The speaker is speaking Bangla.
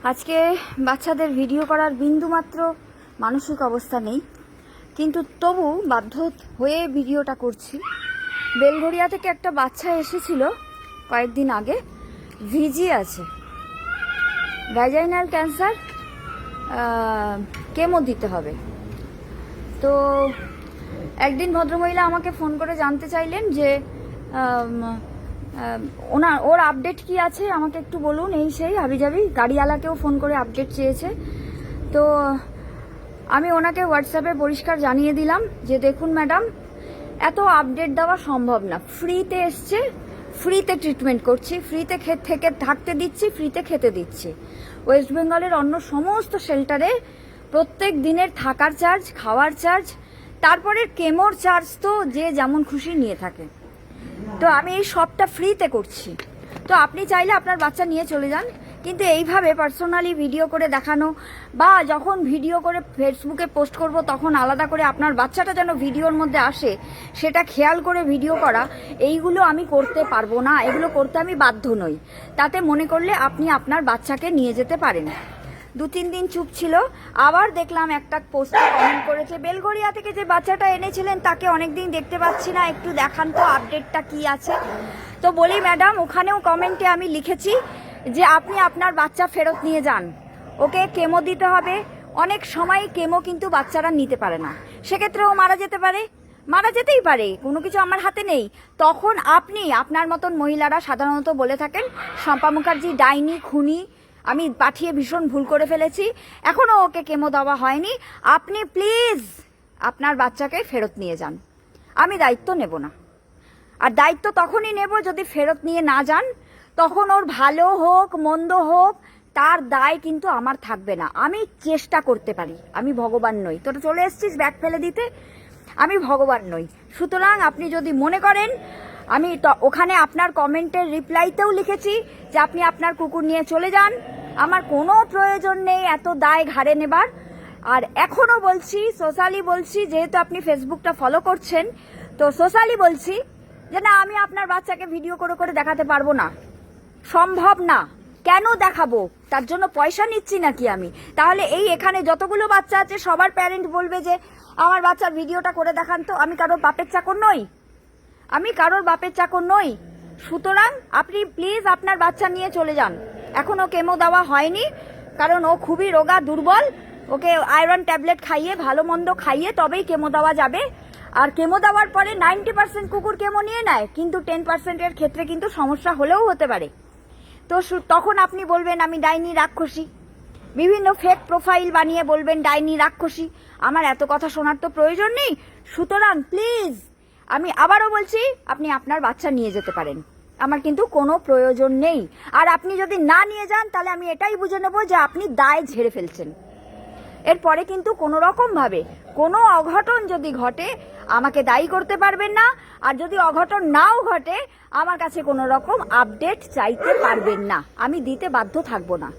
আজকে বাচ্চাদের ভিডিও করার বিন্দুমাত্র মানসিক অবস্থা নেই, কিন্তু তবু বাধ্য হয়ে ভিডিওটা করছি। বেলঘরিয়া থেকে একটা বাচ্চা এসেছিল কয়েকদিন আগে, ভিজি আছে, ভ্যাজাইনাল ক্যান্সার, কেমো দিতে হবে। তো একদিন ভদ্রমহিলা আমাকে ফোন করে জানতে চাইলেন যে ওর আপডেট কি আছে, আমাকে একটু বলুন। এই সেই হাবিজাবি গাড়িওয়ালাকেও ফোন করে আপডেট চেয়েছে। তো আমি ওনাকে হোয়াটসঅ্যাপে পরিষ্কার জানিয়ে দিলাম যে দেখুন ম্যাডাম, এত আপডেট দেওয়া সম্ভব না। ফ্রিতে এসছে, ফ্রিতে ট্রিটমেন্ট করছি, ফ্রিতে থেকে থাকতে দিচ্ছি, ফ্রিতে খেতে দিচ্ছি। ওয়েস্ট বেঙ্গলের অন্য সমস্ত শেল্টারে প্রত্যেক দিনের থাকার চার্জ, খাওয়ার চার্জ, তারপরে কেমোর চার্জ তো যে যেমন খুশি নিয়ে থাকে। তো আমি এই সবটা ফ্রিতে করছি। তো আপনি চাইলে আপনার বাচ্চা নিয়ে চলে যান, কিন্তু এইভাবে পার্সোনালি ভিডিও করে দেখানো বা যখন ভিডিও করে ফেসবুকে পোস্ট করব তখন আলাদা করে আপনার বাচ্চাটা যেন ভিডিওর মধ্যে আসে সেটা খেয়াল করে ভিডিও করা, এইগুলো আমি করতে পারবো না। এগুলো করতে আমি বাধ্য নই। তাতে মনে করলে আপনি আপনার বাচ্চাকে নিয়ে যেতে পারেন। 2-3 দিন চুপ ছিল, আবার দেখলাম একটা পোস্টে কমেন্ট করেছে, বেলঘরিয়া থেকে যে বাচ্চাটা এনেছিলেন তাকে অনেকদিন দেখতে পাচ্ছি না, একটু দেখান তো আপডেটটা কি আছে। তো বলি ম্যাডাম, ওখানেও কমেন্টে আমি লিখেছি যে আপনি আপনার বাচ্চা ফেরত নিয়ে যান, ওকে কেমো দিতে হবে। অনেক সময় কেমো কিন্তু বাচ্চারা নিতে পারে না, সেক্ষেত্রে ও মারা যেতে পারে, মারা যেতেই পারে, কোনো কিছু আমার হাতে নেই। তখন আপনি আপনার মতন মহিলারা সাধারণত বলে থাকেন শম্পা মুখার্জি ডাইনি, খুনি, আমি পাঠিয়ে ভীষণ ভুল করে ফেলেছি, এখনো ওকে কেমো দেওয়া হয়নি, আপনি প্লিজ আপনার বাচ্চাকে ফেরত নিয়ে যান। আমি দায়িত্ব নেব না। আর দায়িত্ব তখনই নেব যদি ফেরত নিয়ে না যান, তখন ওর ভালো হোক মন্দ হোক তার দায় কিন্তু আমার থাকবে না। আমি চেষ্টা করতে পারি, আমি ভগবান নই। তোরা চলে এসছিস ব্যাগ ফেলে দিতে, আমি ভগবান নই। সুতরাং আপনি যদি মনে করেন, আমি ওখানে আপনার কমেন্টের রিপ্লাইতেও লিখেছি যে আপনি আপনার কুকুর নিয়ে চলে যান, আমার কোনো প্রয়োজন নেই এত দায় ঘাড়ে নেবার। আর এখনো বলছি, সোশ্যালি বলছি, যেহেতু আপনি ফেসবুকটা ফলো করছেন, তো সোশ্যালি বলছি যে না, আমি আপনার বাচ্চাকে ভিডিও করে করে দেখাতে পারবো না, সম্ভব না। কেন দেখাবো? তার জন্য পয়সা নিচ্ছি নাকি আমি? তাহলে এই এখানে যতগুলো বাচ্চা আছে সবার প্যারেন্ট বলবে যে আমার বাচ্চার ভিডিওটা করে দেখান তো। আমি কারোর বাপের চাকর নই, আমি কারোর বাপের চাকর নই। সুতরাং আপনি প্লিজ আপনার বাচ্চা নিয়ে চলে যান। এখনো কেমো দেওয়া হয়নি, কারণ ও খুবই রোগা, দুর্বল। ওকে আয়রন ট্যাবলেট খাইয়ে, ভালো মন্দ খাইয়ে তবেই কেমো দেওয়া যাবে। আর কেমো দেওয়ার পরে 90% কুকুর কেমো নিয়ে নেয়, কিন্তু 10%-এর ক্ষেত্রে কিন্তু সমস্যা হলেও হতে পারে। তো তখন আপনি বলবেন আমি ডাইনি, রাক্ষসী, বিভিন্ন ফেক প্রোফাইল বানিয়ে বলবেন ডাইনি, রাক্ষসী। আমার এত কথা শোনার তো প্রয়োজন নেই। সুতরাং প্লিজ আমি আবারও বলছি, আপনি আপনার বাচ্চা নিয়ে যেতে পারেন, আমার কিন্তু কোনো প্রয়োজন নেই। আর আপনি যদি না নিয়ে যান তাহলে আমি এটাই বুঝে নেব যে আপনি দায় ঝেড়ে ফেলছেন। এরপরে কিন্তু কোনো রকম ভাবে কোনো অঘটন যদি ঘটে আমাকে দায়ী করতে পারবেন না। আর যদি অঘটন নাও ঘটে আমার কাছে কোনো রকম আপডেট চাইতে পারবেন না, আমি দিতে বাধ্য থাকবো না।